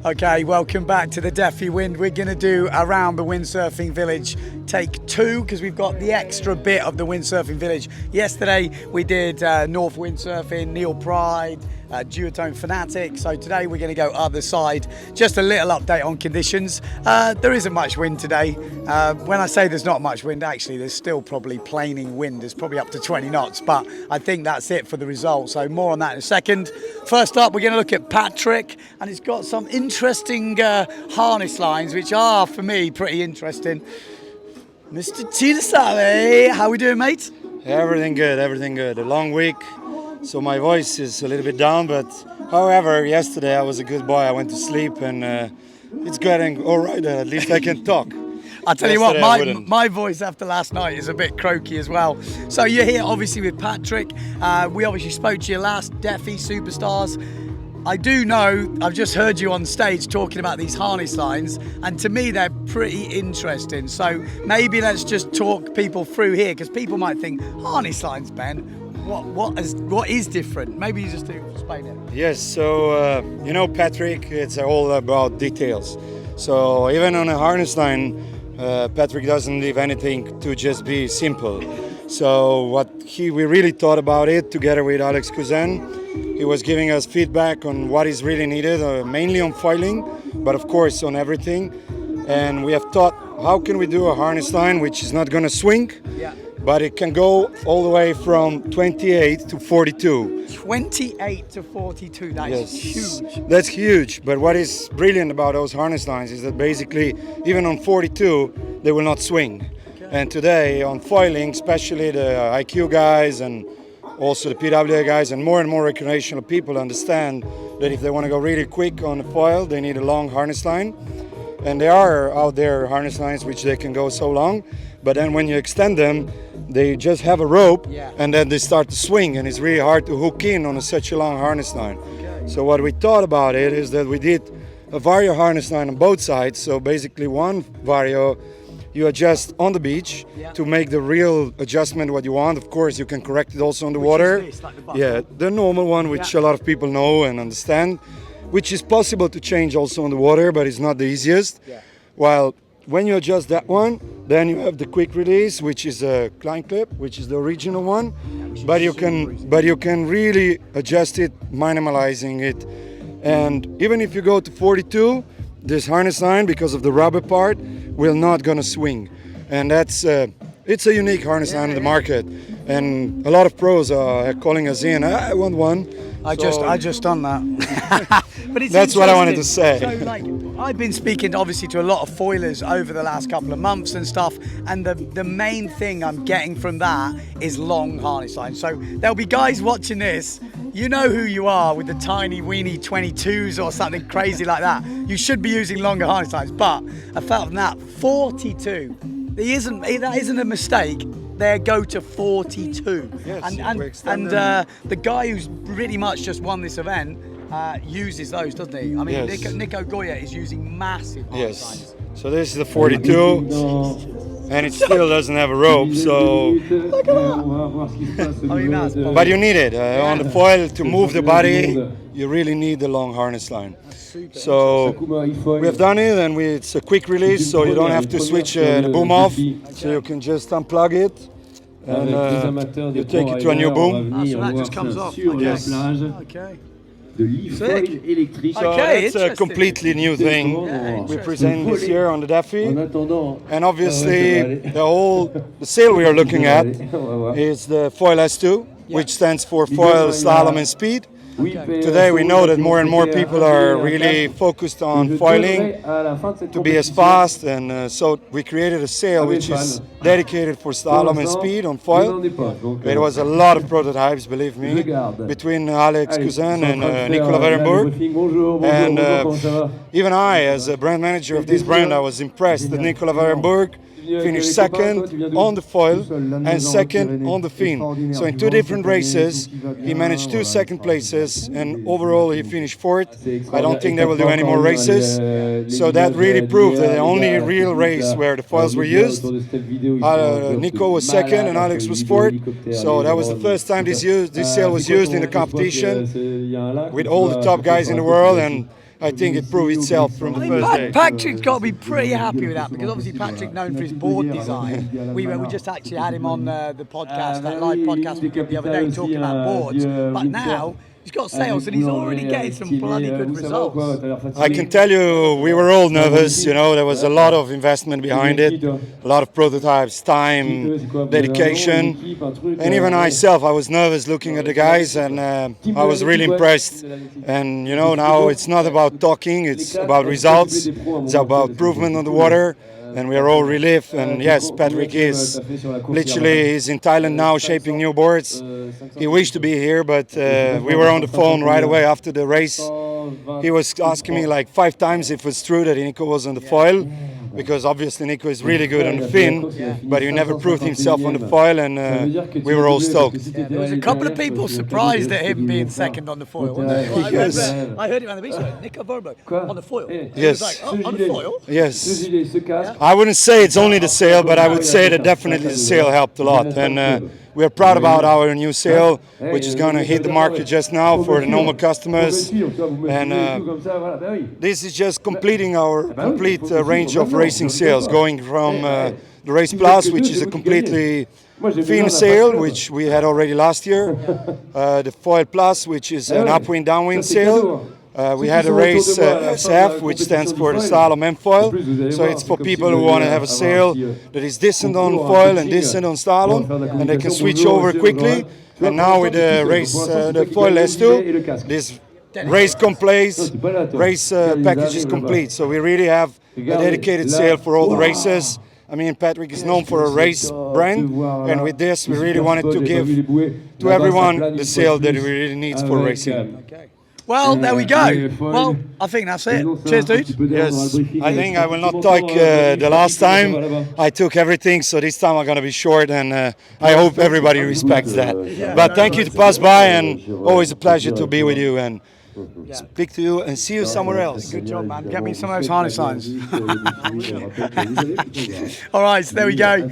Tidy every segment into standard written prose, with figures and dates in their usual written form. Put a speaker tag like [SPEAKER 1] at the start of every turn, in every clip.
[SPEAKER 1] Okay, welcome back to the Deafy Wind. We're going to do around the Windsurfing Village take 2 because we've got the extra bit of the Windsurfing Village. Yesterday we did North Windsurfing, Neil Pride, Duotone Fanatic. So today we're going to go other side. Just a little update on conditions. There isn't much wind today. When I say there's not much wind, actually there's still probably planing wind. There's probably up to 20 knots, but I think that's it for the result. So more on that in a second. First up, we're going to look at Patrick, and he's got some interesting harness lines, which are, for me, pretty interesting. Mr. Tilasale, how we doing, mate?
[SPEAKER 2] Everything good, everything good. A long week, so my voice is a little bit down, but however, yesterday I was a good boy. I went to sleep, and it's getting all right. At least I can talk.
[SPEAKER 1] I'll tell you what, my voice after last night is a bit croaky as well. So you're here obviously with Patrick. We obviously spoke to you last, Deafy Superstars. I do know, I've just heard you on stage talking about these harness lines, and to me they're pretty interesting. So maybe let's just talk people through here, because people might think, harness lines, Ben, what is different? Maybe you just do explain it.
[SPEAKER 2] Yes, so you know, Patrick, it's all about details. So even on a harness line, Patrick doesn't leave anything to just be simple. So we really thought about it together with Alex Cousin. He was giving us feedback on what is really needed, mainly on foiling, but of course on everything. And we have thought, how can we do a harness line which is not going to swing, but it can go all the way from 28 to 42.
[SPEAKER 1] 28 to 42, that is huge.
[SPEAKER 2] That's huge, but what is brilliant about those harness lines is that basically, even on 42, they will not swing. Okay. And today, on foiling, especially the IQ guys and also the PWA guys and more recreational people understand that if they want to go really quick on the foil, they need a long harness line. And there are out there harness lines which they can go so long, but then when you extend them, they just have a rope and then they start to swing, and it's really hard to hook in on such a long harness line. Okay. So what we thought about it is that we did a vario harness line on both sides. So basically one vario you adjust on the beach to make the real adjustment what you want. Of course, you can correct it also on the water.
[SPEAKER 1] Is this, like the
[SPEAKER 2] the normal one, which a lot of people know and understand, which is possible to change also on the water, but it's not the easiest. While when you adjust that one, then you have the quick release, which is a Klein clip, which is the original one, but you can really adjust it, minimalizing it. And even if you go to 42, this harness line, because of the rubber part, will not gonna swing. And that's it's a unique harness line in the market, and a lot of pros are calling us in. I want one.
[SPEAKER 1] I just done that. But it's
[SPEAKER 2] that's what I wanted to say.
[SPEAKER 1] So, like, I've been speaking obviously to a lot of foilers over the last couple of months and stuff, and the main thing I'm getting from that is long harness lines. So there'll be guys watching this. You know who you are with the tiny weeny 22s or something crazy like that. You should be using longer harness lines, but apart from that, 42. That isn't a mistake. They go to 42.
[SPEAKER 2] Yes,
[SPEAKER 1] and the guy who's pretty much just won this event uses those, doesn't he? I mean, Nico Goya is using massive harness lines.
[SPEAKER 2] So this is the 42, and it still doesn't have a rope, so...
[SPEAKER 1] Look at that! I mean, that's
[SPEAKER 2] but you need it. On the foil, to move the body, you really need the long harness line. So we have done it, and it's a quick release, so you don't have to switch the boom off. So you can just unplug it, and you take it to a new boom.
[SPEAKER 1] So that just comes off.
[SPEAKER 2] Yes.
[SPEAKER 1] Okay.
[SPEAKER 2] So it's a completely new thing. We present this year on the Deafy, and obviously the sail we are looking at is the Foil S2, which stands for Foil, Slalom and Speed. Today we know that more and more people are really focused on foiling to be as fast, and so we created a sail which is dedicated for slalom and speed on foil. There was a lot of prototypes, believe me, between Alex Cousin and Nicolas Verenberg. And even I, as a brand manager of this brand, I was impressed that Nicolas Verenberg finished second on the foil and second on the fin. So in 2 different races, he managed 2 second places, and overall he finished 4th. I don't think they will do any more races. So that really proved that the only real race where the foils were used, Nico was second and Alex was 4th. So that was the first time this sail was used in a competition with all the top guys in the world. And I think it proved itself from the first day.
[SPEAKER 1] Patrick's got to be pretty happy with that because obviously Patrick known for his board design. We just actually had him on the podcast, that live podcast we did the other day, talking about boards. But now he's got sales and he's already getting some bloody good results.
[SPEAKER 2] I can tell you, we were all nervous. You know, there was a lot of investment behind it, a lot of prototypes, time, dedication, and even myself, I was nervous looking at the guys, and I was really impressed. And you know, now it's not about talking; it's about results. It's about improvement on the water. And we are all relieved. And yes, Patrick is literally he's in Thailand now shaping new boards. He wished to be here, but we were on the phone right away after the race. He was asking me like 5 times if it's true that Nico was on the foil, because obviously Nico is really good on the fin, but he never proved himself on the foil, and we were all stoked.
[SPEAKER 1] There was a couple of people surprised at him being second on the foil, wasn't there?
[SPEAKER 2] Yes.
[SPEAKER 1] I heard him on the beach, Nico Verbo on the foil.
[SPEAKER 2] Yes.
[SPEAKER 1] He was like, oh, on the foil?
[SPEAKER 2] Yes. I wouldn't say it's only the sail, but I would say that definitely the sail helped a lot. And we're proud about our new sail, which is going to hit the market just now for the normal customers. And this is just completing our complete range of racing sails, going from the Race Plus, which is a completely fin sail, which we had already last year, the Foil Plus, which is an upwind downwind sail. We had a race SF, which stands for the slalom and foil. So it's for people who want to have a sail that is decent on foil and decent on slalom, and they can switch over quickly. And now with the race, the foil S2, this race race package is complete. So we really have a dedicated sail for all the races. I mean, Patrick is known for a race brand, and with this, we really wanted to give to everyone the sail that he really needs for racing.
[SPEAKER 1] Okay. Well, there we go. Well, I think that's it. Cheers, dude.
[SPEAKER 2] Yes, I think I will not talk the last time. I took everything, so this time I'm going to be short, and I hope everybody respects that. But thank you to pass by, and always a pleasure to be with you and speak to you and see you somewhere else.
[SPEAKER 1] Good job, man. Get me some of those harness lines. All right, so there we go.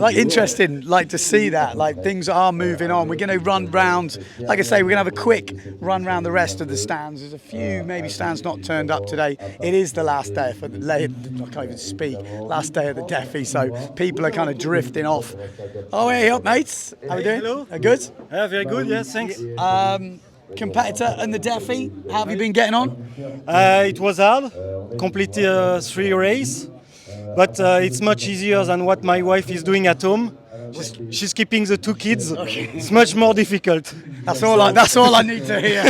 [SPEAKER 1] Interesting, to see that. Things are moving on. We're going to run round. Like I say, we're going to have a quick run round the rest of the stands. There's a few maybe stands not turned up today. It is the last day for the I can't even speak. Last day of the Defi, so people are kind of drifting off. Oh, hey up, mates. How are we doing?
[SPEAKER 3] Hello.
[SPEAKER 1] Good.
[SPEAKER 3] Yeah, very good. Yes, thanks.
[SPEAKER 1] Competitor in the Defi, how have you been getting on?
[SPEAKER 3] It was hard, completed 3 races, but it's much easier than what my wife is doing at home. She's keeping the 2 kids. Okay. It's much more difficult.
[SPEAKER 1] That's all I need to hear.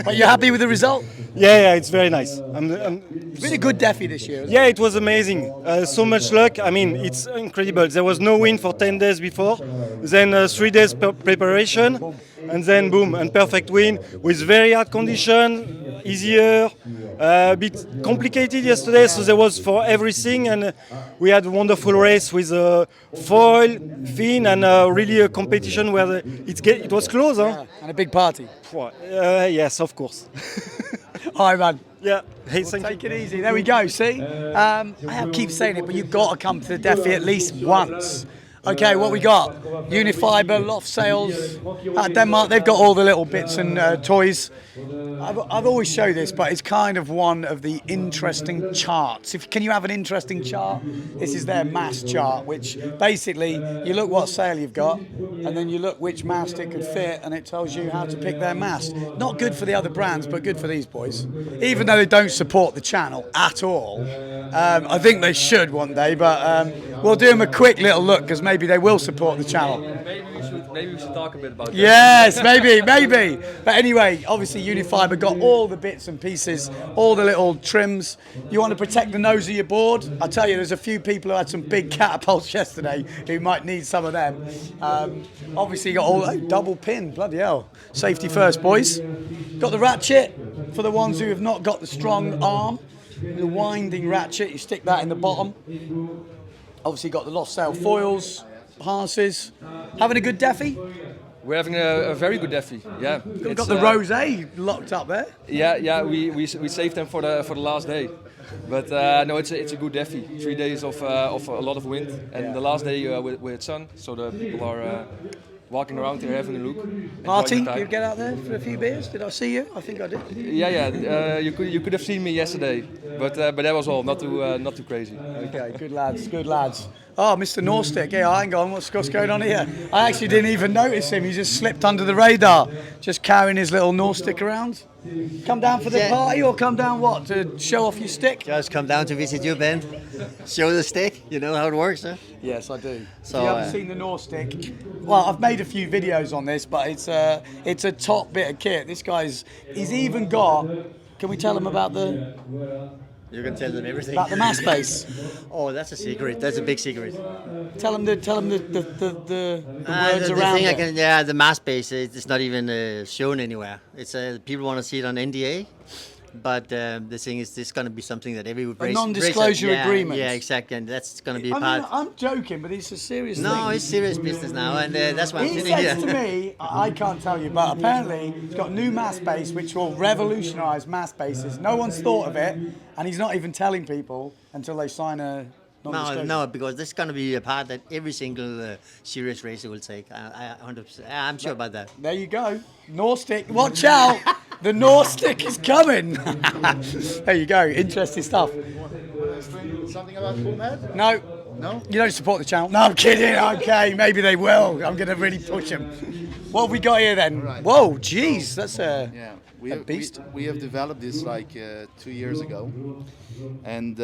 [SPEAKER 1] But you're happy with the result?
[SPEAKER 3] Yeah, it's very nice.
[SPEAKER 1] It's been a good Defi this year.
[SPEAKER 3] Yeah, it was amazing. So much luck. I mean, it's incredible. There was no wind for 10 days before, then 3 days preparation, and then boom, and perfect wind with very hard condition, easier, a bit complicated yesterday, so there was for everything, and we had a wonderful race with foil, fin, and really a competition where it was close. Huh?
[SPEAKER 1] Yeah, and a big party.
[SPEAKER 3] Yes, of course.
[SPEAKER 1] All right, man.
[SPEAKER 3] Yeah. Hey, take
[SPEAKER 1] it easy. There we go. See, I keep saying it, but you've got to come to the Defi at least once. Okay, what we got? Unifiber, loft sails. Denmark, they've got all the little bits and toys. I've always showed this, but it's kind of one of the interesting charts. Can you have an interesting chart? This is their mast chart, which basically you look what sail you've got, and then you look which mast it could fit, and it tells you how to pick their mast. Not good for the other brands, but good for these boys. Even though they don't support the channel at all. I think they should one day, but we'll do them a quick little look, because maybe they will support the channel.
[SPEAKER 4] Maybe we should talk a bit about that.
[SPEAKER 1] Yes, maybe. But anyway, obviously Unifiber got all the bits and pieces, all the little trims. You want to protect the nose of your board? I tell you, there's a few people who had some big catapults yesterday who might need some of them. Obviously you got all double pin, bloody hell. Safety first, boys. Got the ratchet for the ones who have not got the strong arm. The winding ratchet, you stick that in the bottom. Obviously got the loft sail foils, harnesses. Having a good Defi?
[SPEAKER 4] We're having a very good Defi. Yeah.
[SPEAKER 1] We've got the rosé locked up there.
[SPEAKER 4] Yeah. We saved them for the last day, but no, it's a good Defi. 3 days of a lot of wind, and the last day with sun, so the people are walking around here having a look. enjoying
[SPEAKER 1] Marty,
[SPEAKER 4] the time.
[SPEAKER 1] you get out there for a few beers? Did I see you? I think I did.
[SPEAKER 4] Yeah. You could have seen me yesterday, but that was all. Not too crazy.
[SPEAKER 1] Okay, good lads, good lads. Oh, Mr. Norstick, yeah, hang on, what's going on here? I actually didn't even notice him, he just slipped under the radar, just carrying his little Norstick around. Come down for the party or come down what, to show off your stick?
[SPEAKER 5] Just come down to visit you, Ben. Show the stick. You know how it works, huh?
[SPEAKER 1] Yes, I do.
[SPEAKER 5] So,
[SPEAKER 1] if you haven't seen the Norstick, well, I've made a few videos on this, but it's a top bit of kit. He's even got, can we tell him about the...
[SPEAKER 5] You can tell them everything.
[SPEAKER 1] About the mass base.
[SPEAKER 5] Oh, that's a secret. That's a big secret.
[SPEAKER 1] Tell them the words
[SPEAKER 5] The
[SPEAKER 1] around
[SPEAKER 5] thing
[SPEAKER 1] it.
[SPEAKER 5] the mass base, it's not even shown anywhere. It's people want to see it on NDA, but the thing is, this is going to be something that every
[SPEAKER 1] non-disclosure agreement.
[SPEAKER 5] Yeah, exactly, and that's going to be a
[SPEAKER 1] I
[SPEAKER 5] part.
[SPEAKER 1] mean, I'm joking, but it's a serious thing.
[SPEAKER 5] No, it's serious business now, and that's why I'm
[SPEAKER 1] He
[SPEAKER 5] sitting here.
[SPEAKER 1] says to me, I can't tell you, but apparently he's got new mass base which will revolutionise mass bases. No one's thought of it, and he's not even telling people until they sign a non-disclosure.
[SPEAKER 5] No, because this is going to be a part that every single serious racer will take. I 100%. I'm sure about that.
[SPEAKER 1] There you go. Norstick, watch out! The Norstick is coming! There you go, interesting stuff.
[SPEAKER 6] Something about Boomhead?
[SPEAKER 1] No.
[SPEAKER 6] No?
[SPEAKER 1] You don't support the channel? No, I'm kidding. Okay, maybe they will. I'm going to really push them. What have we got here then?
[SPEAKER 6] Right.
[SPEAKER 1] Whoa, jeez, that's a beast.
[SPEAKER 6] We have developed this like 2 years ago, and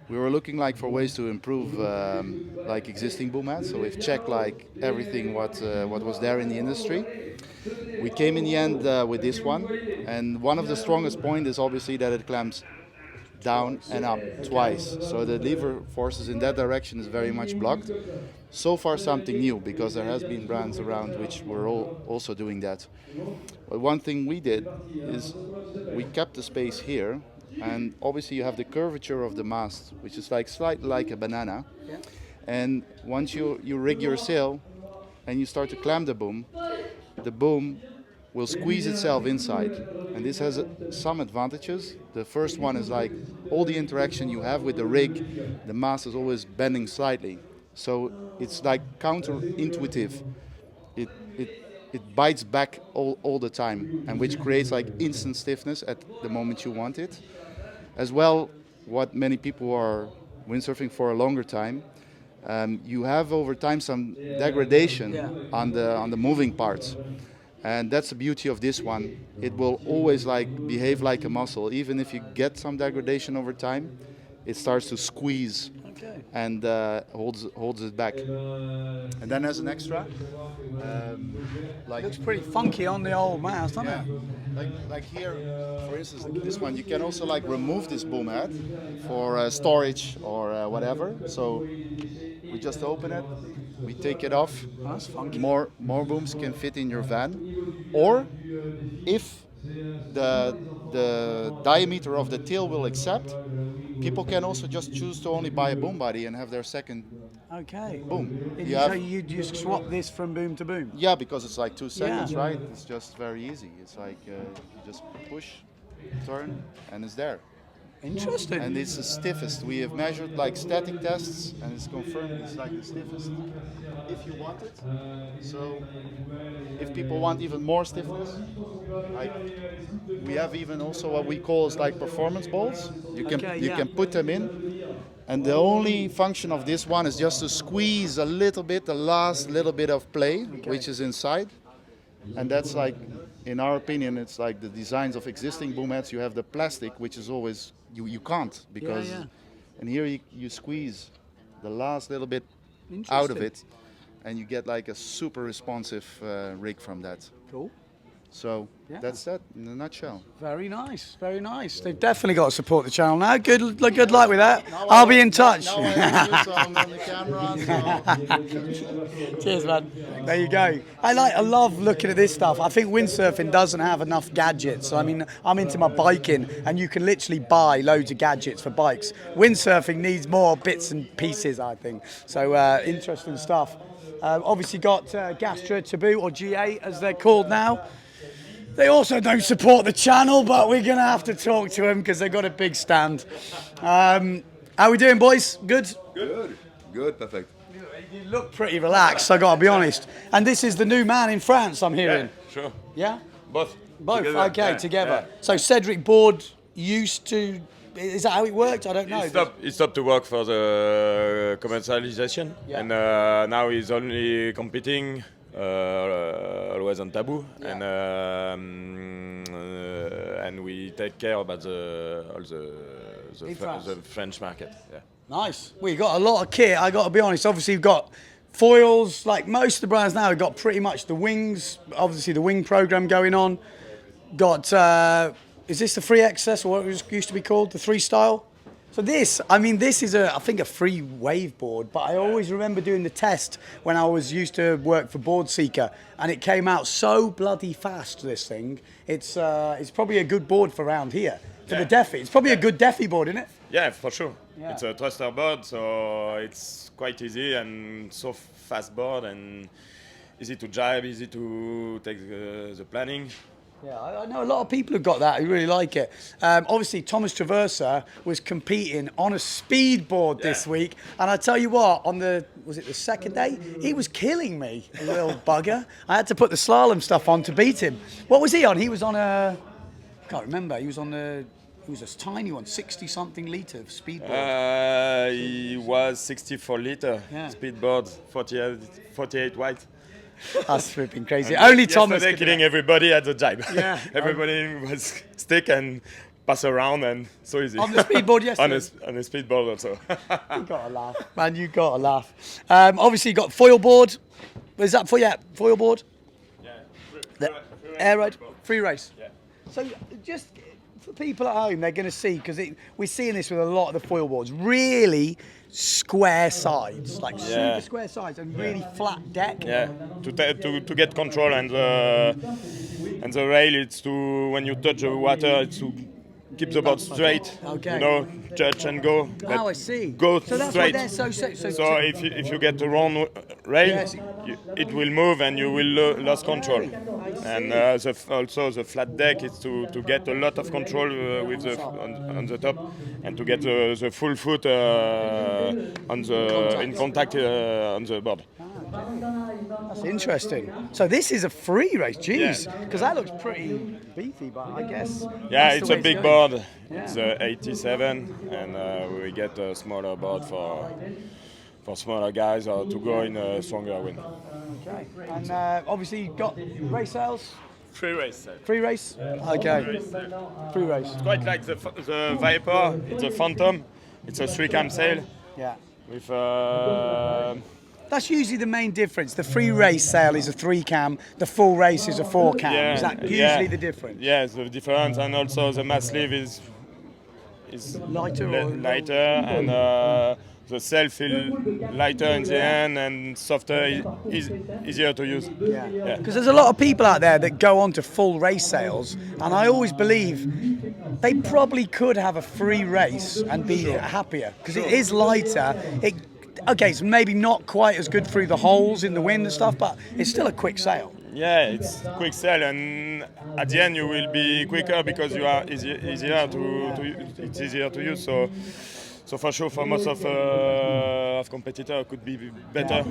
[SPEAKER 6] we were looking like for ways to improve like existing boom heads. So we've checked like everything what was there in the industry. We came in the end with this one, and one of the strongest points is obviously that it clamps down and up twice. So the lever forces in that direction is very much blocked. So far something new, because there has been brands around which were also doing that. But one thing we did is we kept the space here, and obviously you have the curvature of the mast, which is like slightly like a banana.
[SPEAKER 1] Yeah.
[SPEAKER 6] And once you rig your sail and you start to clamp the boom will squeeze itself inside, and this has some advantages. The first one is like all the interaction you have with the rig, the mast is always bending slightly, so it's like counterintuitive. It bites back all the time, and which creates like instant stiffness at the moment you want it. As well, what many people who are windsurfing for a longer time, you have over time some degradation on the moving parts. And that's the beauty of this one. It will always like behave like a muscle. Even if you get some degradation over time, it starts to squeeze and holds it back. And then as an extra, like
[SPEAKER 1] Looks pretty funky on the old mast, doesn't it?
[SPEAKER 6] like here, for instance, this one, you can also like remove this boom head for storage or whatever. So we just open it, we take it off.
[SPEAKER 1] Oh, that's funky.
[SPEAKER 6] More booms can fit in your van, or if the diameter of the tail will accept, people can also just choose to only buy a boom body and have their second
[SPEAKER 1] Okay.
[SPEAKER 6] boom.
[SPEAKER 1] So you just swap this from boom to boom?
[SPEAKER 6] Yeah, because it's like 2 seconds,
[SPEAKER 1] Yeah.
[SPEAKER 6] right? It's just very easy. It's like you just push, turn, and it's there.
[SPEAKER 1] Interesting.
[SPEAKER 6] And it's the stiffest. We have measured like static tests, and it's confirmed it's like the stiffest if you want it. So if people want even more stiffness, we have even also what we call is like performance balls. You can put them in, and the only function of this one is just to squeeze a little bit, the last little bit of play, which is inside. And that's like, in our opinion, it's like the designs of existing boom heads. You have the plastic, which is always you can't, because and here you squeeze the last little bit out of it, and you get like a super responsive rig from that.
[SPEAKER 1] Cool.
[SPEAKER 6] So that's that in a nutshell.
[SPEAKER 1] Very nice, very nice. They've definitely got to support the channel now. Good luck with that. I'll be in touch.
[SPEAKER 6] Now I have you, so I'm on the camera. So.
[SPEAKER 1] Cheers, man. There you go. I love looking at this stuff. I think windsurfing doesn't have enough gadgets. I mean, I'm into my biking, and you can literally buy loads of gadgets for bikes. Windsurfing needs more bits and pieces, I think. So interesting stuff. Obviously got Gastra Taboo, or GA as they're called now. They also don't support the channel, but we're going to have to talk to them because they've got a big stand. How we doing, boys? Good?
[SPEAKER 7] Good, perfect.
[SPEAKER 1] You look pretty relaxed, I gotta be honest. And this is the new man in France, I'm hearing.
[SPEAKER 7] Sure.
[SPEAKER 1] Yeah?
[SPEAKER 7] Both.
[SPEAKER 1] Both,
[SPEAKER 7] Together.
[SPEAKER 1] okay,
[SPEAKER 7] Yeah,
[SPEAKER 1] together.
[SPEAKER 7] yeah.
[SPEAKER 1] So Cedric Board used to, is that how it worked? I don't know.
[SPEAKER 7] He stopped to work for the commercialization,
[SPEAKER 1] Yeah.
[SPEAKER 7] and now he's only competing, always on taboo,
[SPEAKER 1] Yeah.
[SPEAKER 7] and we take care about all
[SPEAKER 1] In France.
[SPEAKER 7] the French market. Yeah.
[SPEAKER 1] Nice. We got a lot of kit, I got to be honest. Obviously, we've got foils, like most of the brands now, we've got pretty much the wings, obviously the wing program going on. Got, is this the 3XS or what it used to be called? The 3 style? So this, I mean, this is I think a free wave board, but I always remember doing the test when I was used to work for Board Seeker, and it came out so bloody fast, this thing. It's probably a good board for around here, for the Defi. It's probably a good Defi board, isn't it?
[SPEAKER 7] Yeah, for sure.
[SPEAKER 1] Yeah.
[SPEAKER 7] It's a thruster board, so it's quite easy and so fast board and easy to jibe, easy to take the planning.
[SPEAKER 1] Yeah, I know a lot of people who've got that who really like it. Obviously, Thomas Traversa was competing on a speed board this week, and I tell you what, on the second day, he was killing me, a little bugger. I had to put the slalom stuff on to beat him. What was he on? He was on I can't remember. He was on he was a tiny one, 60-something litre speed board.
[SPEAKER 7] He was 64 liter speedboard, 48 wide.
[SPEAKER 1] That's flipping crazy. Only Thomas
[SPEAKER 7] Yesterday
[SPEAKER 1] could do
[SPEAKER 7] killing
[SPEAKER 1] that.
[SPEAKER 7] everybody at the jibe.
[SPEAKER 1] Yeah.
[SPEAKER 7] Everybody was stick and pass around and so easy.
[SPEAKER 1] On the speedboard yesterday?
[SPEAKER 7] on a speedboard also.
[SPEAKER 1] You gotta laugh, man. You gotta laugh. Obviously, you got foil board. Is that foil board?
[SPEAKER 7] Yeah.
[SPEAKER 1] The air ride, free race.
[SPEAKER 7] Yeah.
[SPEAKER 1] So just for people at home, they're going to see, because we're seeing this with a lot of the foil boards, really square sides, like super square sides and really flat deck.
[SPEAKER 7] Yeah, to get control and the rail, it's to when you touch the water, it's to keep the board straight.
[SPEAKER 1] Okay.
[SPEAKER 7] You know, touch and go.
[SPEAKER 1] Oh, I see.
[SPEAKER 7] Go
[SPEAKER 1] So that's
[SPEAKER 7] straight.
[SPEAKER 1] why they're so
[SPEAKER 7] So if you get the wrong rail,
[SPEAKER 1] Yes.
[SPEAKER 7] it will move and you will lose control. And also the flat deck is to get a lot of control with on the top and to get the full foot in contact on the board.
[SPEAKER 1] That's interesting. So this is a free race, jeez, because that looks pretty beefy, but I guess.
[SPEAKER 7] Yeah,
[SPEAKER 1] that's
[SPEAKER 7] it's
[SPEAKER 1] the
[SPEAKER 7] a
[SPEAKER 1] way
[SPEAKER 7] big
[SPEAKER 1] to go.
[SPEAKER 7] board. It's 87, and we get a smaller board for smaller guys or to go in a stronger wind.
[SPEAKER 1] Okay. And obviously you've got race sails.
[SPEAKER 7] Free race.
[SPEAKER 1] Free race? Okay. Free race.
[SPEAKER 7] Quite like the Viper. It's a Phantom. It's a 3-cam sail
[SPEAKER 1] Yeah.
[SPEAKER 7] with.
[SPEAKER 1] That's usually the main difference. The free race sail is a 3-cam, the full race is a 4-cam. Is that usually the difference?
[SPEAKER 7] Yeah, the difference, and also the mass sleeve is
[SPEAKER 1] Lighter
[SPEAKER 7] lighter, and the sail feel lighter in the end and softer, easier to use.
[SPEAKER 1] Yeah. Because there's a lot of people out there that go on to full race sails, and I always believe they probably could have a free race and be happier, because it is lighter. Okay, it's maybe not quite as good through the holes in the wind and stuff, but it's still a quick sail.
[SPEAKER 7] Yeah, it's quick sail, and at the end you will be quicker because you are easier it's easier to use. So for sure, for most of competitors, it could be better,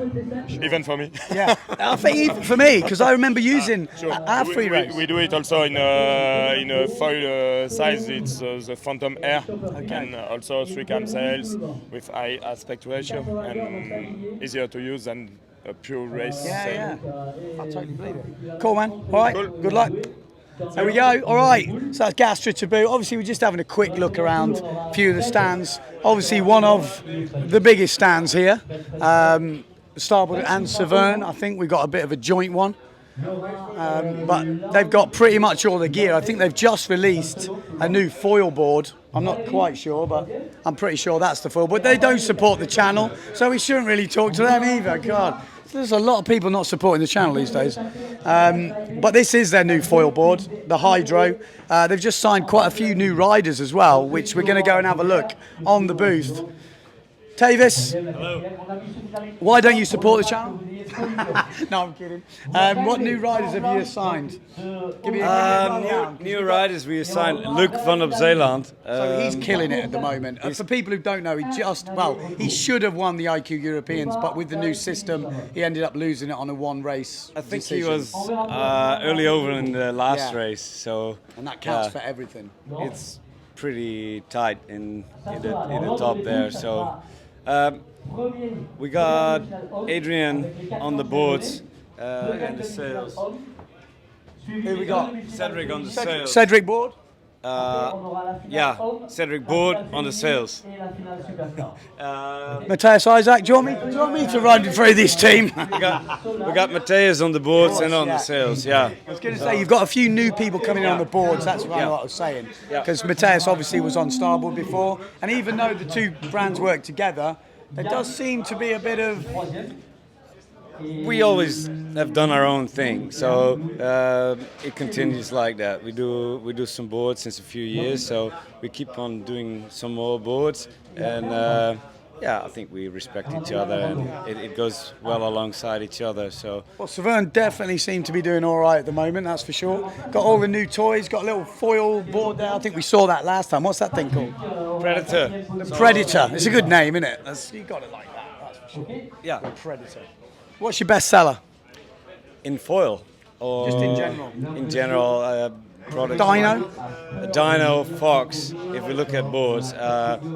[SPEAKER 7] even for me.
[SPEAKER 1] Yeah, I think even for me, because I remember using our free race.
[SPEAKER 7] We do it also in a foil size. It's the Phantom Air, and also 3-cam sails with high aspect ratio and easier to use than a pure race sail.
[SPEAKER 1] Yeah. I totally believe it. Cool, man. All right,
[SPEAKER 7] Cool.
[SPEAKER 1] Good luck. There we go. All right, so that's Gastro Taboo. Obviously, we're just having a quick look around a few of the stands. Obviously, one of the biggest stands here, Starboard and Severn. I think we've got a bit of a joint one. But they've got pretty much all the gear. I think they've just released a new foil board. I'm not quite sure, but I'm pretty sure that's the foil board. They don't support the channel, so we shouldn't really talk to them either. God. There's a lot of people not supporting the channel these days. But this is their new foil board, the Hydro. They've just signed quite a few new riders as well, which we're going to go and have a look on the booth. Tavis, why don't you support the channel? No, I'm kidding. What new riders have you assigned? Give me a
[SPEAKER 8] New riders we assigned Luc van op Zeeland.
[SPEAKER 1] So he's killing it at the moment. For people who don't know, he should have won the IQ Europeans, but with the new system, he ended up losing it on a one race.
[SPEAKER 8] I think
[SPEAKER 1] decision.
[SPEAKER 8] he was early over in the last race, so
[SPEAKER 1] And that counts for everything.
[SPEAKER 8] it's pretty tight in the top there. So we got Adrian on the boards and the sails.
[SPEAKER 1] Who we got?
[SPEAKER 8] Cedric on the sails.
[SPEAKER 1] Cedric Board.
[SPEAKER 8] Cedric Board on the sails.
[SPEAKER 1] Matthias Isaac, do you want me to run through this team?
[SPEAKER 8] We got Matthias on the boards and on the sails. Yeah.
[SPEAKER 1] I was going to say, you've got a few new people coming in on the boards, that's what I was saying. Because Matthias obviously was on Starboard before, and even though the two brands work together, there does seem to be a bit of...
[SPEAKER 8] We always have done our own thing, so it continues like that. We do some boards since a few years, so we keep on doing some more boards, and I think we respect each other, and it goes well alongside each other. So
[SPEAKER 1] Well, Severn definitely seem to be doing all right at the moment, that's for sure. Got all the new toys, got a little foil board there. I think we saw that last time. What's that thing called?
[SPEAKER 8] Predator.
[SPEAKER 1] The Predator. It's a good name, isn't it? You got it like that, that's for sure.
[SPEAKER 8] Yeah.
[SPEAKER 1] Predator. What's your best seller?
[SPEAKER 8] In foil or
[SPEAKER 1] Just in general?
[SPEAKER 8] In general, products.
[SPEAKER 1] Dino?
[SPEAKER 8] Dino, Fox. If we look at boards,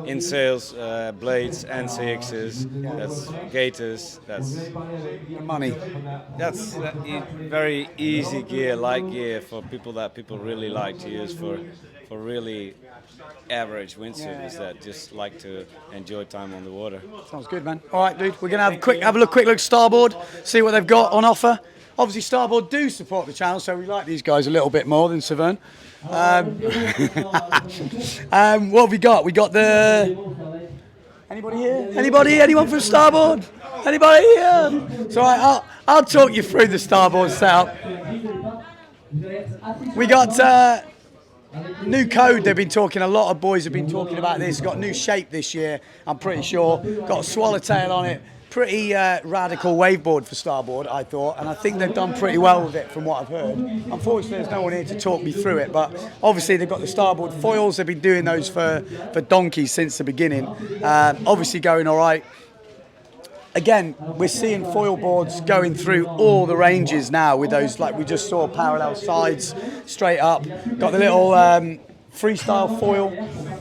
[SPEAKER 8] in sails, blades, NCXs. That's gaiters. That's
[SPEAKER 1] Money.
[SPEAKER 8] That's very easy gear, light gear for people that people really like to use for really average windsurfers that just like to enjoy time on the water.
[SPEAKER 1] Sounds good, man. All right, dude. We're gonna have a quick look Starboard, see what they've got on offer. Obviously, Starboard do support the channel, so we like these guys a little bit more than Severn. What have we got? We got the. Anybody here? Anybody? Anyone from Starboard? Anybody here? So I'll talk you through the Starboard setup. We got. New code, they've been talking, a lot of boys have been talking about this. Got new shape this year, I'm pretty sure. Got a swallowtail on it. Pretty radical waveboard for Starboard, I thought, and I think they've done pretty well with it from what I've heard. Unfortunately, there's no one here to talk me through it, but obviously they've got the Starboard foils. They've been doing those for donkeys since the beginning. Obviously going all right. Again, we're seeing foil boards going through all the ranges now with those, like we just saw, parallel sides, straight up. Got the little freestyle foil.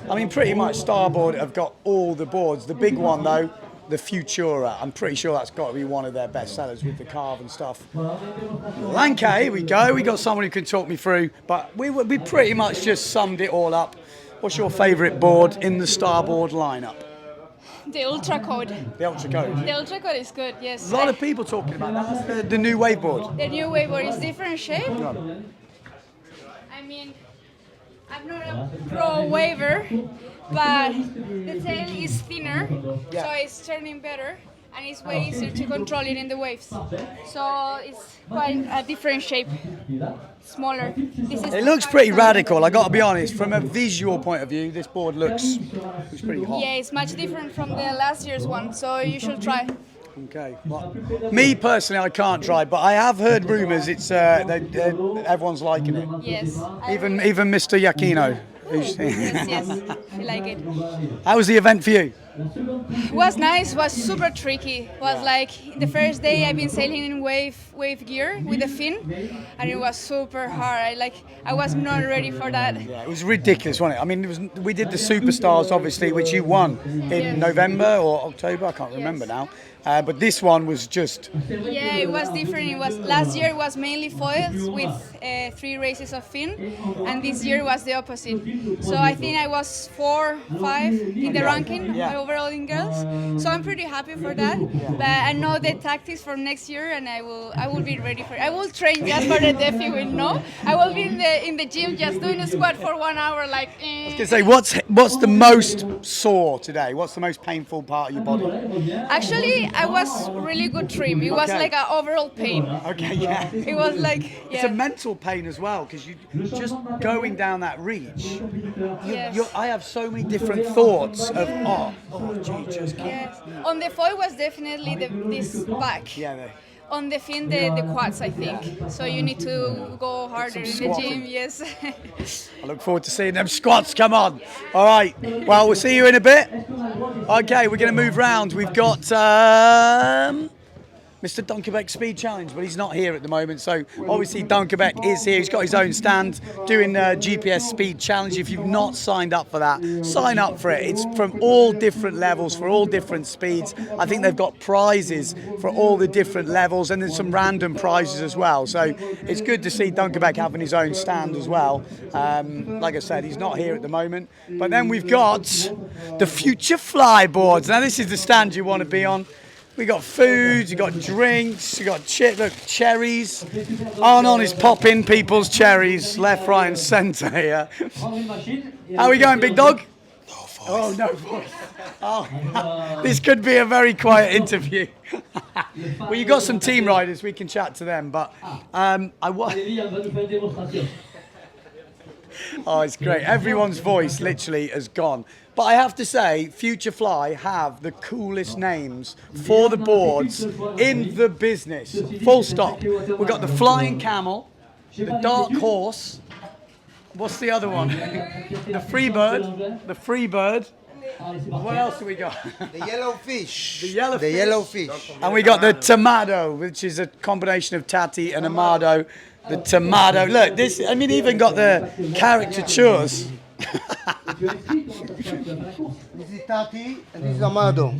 [SPEAKER 1] I mean, pretty much Starboard have got all the boards. The big one, though, the Futura, I'm pretty sure that's got to be one of their best sellers with the carve and stuff. Lancashire, here we go. We got someone who can talk me through, but we pretty much just summed it all up. What's your favourite board in the Starboard lineup?
[SPEAKER 9] The Ultra Code.
[SPEAKER 1] The Ultra Code.
[SPEAKER 9] The Ultra Code is good, yes.
[SPEAKER 1] A lot of people talking about that. That's the new waveboard.
[SPEAKER 9] The new waveboard is different shape. I mean, I'm not a pro waver, but the tail is thinner, so it's turning better, and it's way easier to control it in the waves. So it's quite a different shape, smaller.
[SPEAKER 1] It looks pretty radical, I got to be honest. From a visual point of view, this board looks pretty hot.
[SPEAKER 9] Yeah, it's much different from the last year's one, so you should try.
[SPEAKER 1] Okay. Well, me personally, I can't try, but I have heard rumours it's everyone's liking it.
[SPEAKER 9] Yes.
[SPEAKER 1] Even Mr. Yakino.
[SPEAKER 9] Yes, I like it.
[SPEAKER 1] How was the event for you?
[SPEAKER 9] It was nice, was super tricky. It was like the first day I've been sailing in wave gear with a fin, and it was super hard. I was not ready for that.
[SPEAKER 1] Yeah, it was ridiculous, wasn't it? I mean, we did the Superstars, obviously, which you won in November or October, I can't remember now. But this one was just...
[SPEAKER 9] Yeah, it was different. It was last year it was mainly foils with 3 races of fin, and this year was the opposite. So I think I was 4, 5 in the ranking overall in girls. So I'm pretty happy for that. But I know the tactics for next year, and I will be ready for it. I will train just for the Defi win. No, I will be in the gym just doing a squat for 1 hour. Like.
[SPEAKER 1] I was gonna say, what's the most sore today? What's the most painful part of your body?
[SPEAKER 9] Actually, I was really good trim. It was like an overall pain.
[SPEAKER 1] Okay, yeah.
[SPEAKER 9] It was like,
[SPEAKER 1] It's a mental pain as well, because you just going down that reach. I have so many different thoughts of, gee, just can't.
[SPEAKER 9] Yes. On the foil was definitely this back.
[SPEAKER 1] Yeah,
[SPEAKER 9] On the fin, the quads, I think. So you need to go harder in the
[SPEAKER 1] squatting.
[SPEAKER 9] gym. Yes.
[SPEAKER 1] I look forward to seeing them squats. Come on. All right. Well, we'll see you in a bit. Okay, we're going to move round. We've got Mr. Dunkerbeck Speed Challenge, but he's not here at the moment. So obviously Dunkerbeck is here. He's got his own stand doing GPS Speed Challenge. If you've not signed up for that, sign up for it. It's from all different levels, for all different speeds. I think they've got prizes for all the different levels, and then some random prizes as well. So it's good to see Dunkerbeck having his own stand as well. Like I said, he's not here at the moment. But then we've got the Future Flyboards. Now this is the stand you want to be on. We got food, you got drinks, you got cherries. Arnon is popping people's cherries left, right, and centre here. How are we going, big dog?
[SPEAKER 2] No voice.
[SPEAKER 1] Oh, no voice. Oh, this could be a very quiet interview. Well, you got some team riders, we can chat to them, but oh, it's great. Everyone's voice literally has gone. But I have to say, Future Fly have the coolest names for the boards in the business. Full stop. We've got the Flying Camel, the Dark Horse. What's the other one? The Freebird. The Freebird. What else do we got?
[SPEAKER 10] The yellow fish.
[SPEAKER 1] The yellow
[SPEAKER 10] The
[SPEAKER 1] fish.
[SPEAKER 10] yellow fish.
[SPEAKER 1] And we got the Tomato, which is a combination of Tati and Amado. The Tomato. Look, this, I mean, even got the caricatures.
[SPEAKER 10] This is Tati and this is Amado.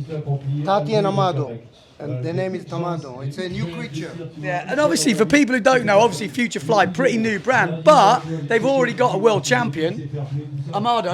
[SPEAKER 10] Tati and Amado. And the name is Tomato. It's a new creature.
[SPEAKER 1] Yeah, and obviously for people who don't know, obviously Future Fly, pretty new brand, but they've already got a world champion, Amado,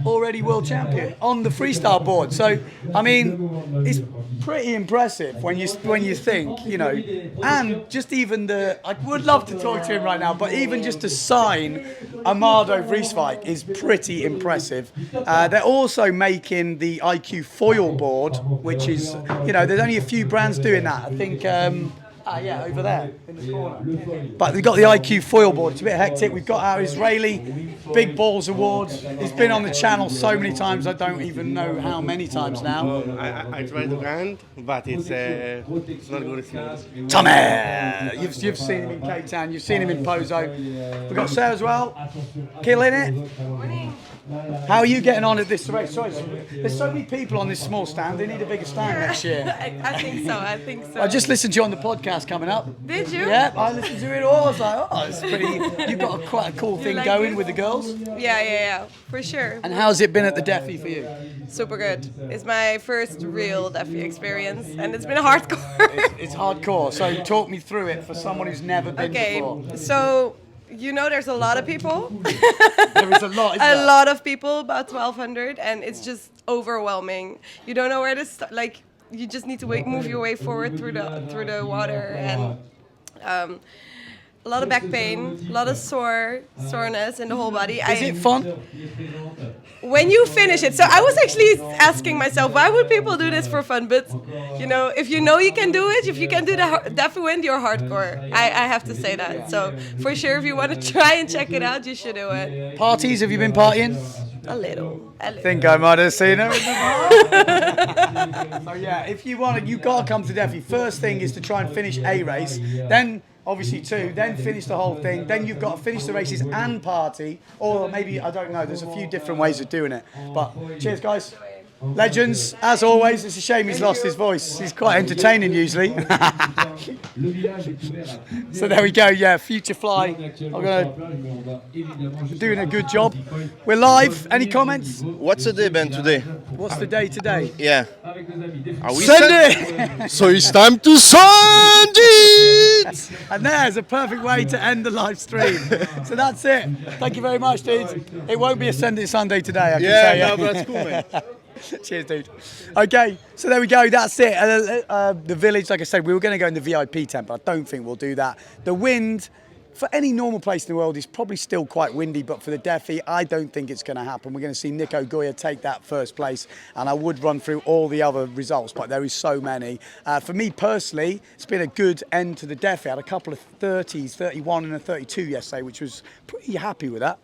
[SPEAKER 1] already world champion on the freestyle board. So, I mean, it's pretty impressive when you think, you know, and just even I would love to talk to him right now, but even just to sign Amado Vrieswijk is pretty impressive. They're also making the IQ foil board, which is, you know, there's only a few brands doing that. I think, over there in the corner. But we've got the IQ foil board. It's a bit hectic. We've got our Israeli Big Balls Award. He's been on the channel so many times, I don't even know how many times now.
[SPEAKER 11] I tried to run, but it's not good experience.
[SPEAKER 1] Tommy! You've seen him in Cape Town, you've seen him in Pozo. We've got Sarah as well, killing it. How are you getting on at this race? Sorry, there's so many people on this small stand, they need a bigger stand next year.
[SPEAKER 12] I think so.
[SPEAKER 1] I just listened to you on the podcast coming up.
[SPEAKER 12] Did you?
[SPEAKER 1] Yeah, I listened to it all. I was like, oh, it's pretty. You've got quite a cool thing
[SPEAKER 12] like
[SPEAKER 1] going
[SPEAKER 12] it?
[SPEAKER 1] with the girls.
[SPEAKER 12] Yeah, for sure.
[SPEAKER 1] And how's it been at the Defi for you?
[SPEAKER 12] Super good. It's my first real Defi experience, and it's been hardcore.
[SPEAKER 1] It's hardcore. So talk me through it for someone who's never been before.
[SPEAKER 12] So you know, there's a lot of people.
[SPEAKER 1] There is a lot.
[SPEAKER 12] A lot of people, about 1,200, and it's just overwhelming. You don't know where to start. Like, you just need to move your way forward through the water, and a lot of back pain, a lot of soreness in the whole body.
[SPEAKER 1] Is it fun?
[SPEAKER 12] When you finish it, so I was actually asking myself, why would people do this for fun? But you know you can do it, if you can do the Defi Wind, you're hardcore. I have to say that. So for sure, if you want to try and check it out, you should do it.
[SPEAKER 1] Parties? Have you been partying?
[SPEAKER 12] A little.
[SPEAKER 1] I think I might have seen her in the bar. So yeah, if you want it, you've got to come to Defi. First thing is to try and finish a race, then obviously 2, then finish the whole thing, then you've got to finish the races and party, or maybe, I don't know, there's a few different ways of doing it. But cheers guys. Legends, as always. It's a shame he's lost his voice. He's quite entertaining usually. So there we go, yeah, Future Fly. Doing a good job. We're live. Any comments?
[SPEAKER 13] What's the day, Ben, today?
[SPEAKER 1] What's the day today?
[SPEAKER 13] Yeah. Are we
[SPEAKER 1] Sunday!
[SPEAKER 13] So it's time to send it!
[SPEAKER 1] And there's a perfect way to end the live stream. So that's it. Thank you very much, dudes. It won't be a Sunday today, I can say.
[SPEAKER 13] Yeah, no, but that's cool, man.
[SPEAKER 1] Cheers, dude. Okay, so there we go. That's it. The village, like I said, we were going to go in the VIP tent, but I don't think we'll do that. The wind, for any normal place in the world, is probably still quite windy, but for the Defi, I don't think it's going to happen. We're going to see Nico Goya take that first place, and I would run through all the other results, but there is so many. For me personally, it's been a good end to the Defi. I had a couple of 30s, 31 and a 32 yesterday, which was pretty happy with that.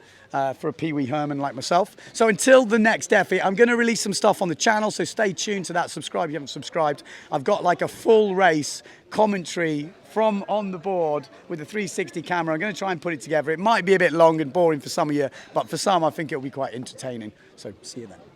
[SPEAKER 1] for a Pee-wee Herman like myself. So until the next Defi, I'm going to release some stuff on the channel, so stay tuned to that. Subscribe if you haven't subscribed. I've got like a full race commentary from on the board with a 360 camera. I'm going to try and put it together. It might be a bit long and boring for some of you, but for some I think it'll be quite entertaining. So see you then.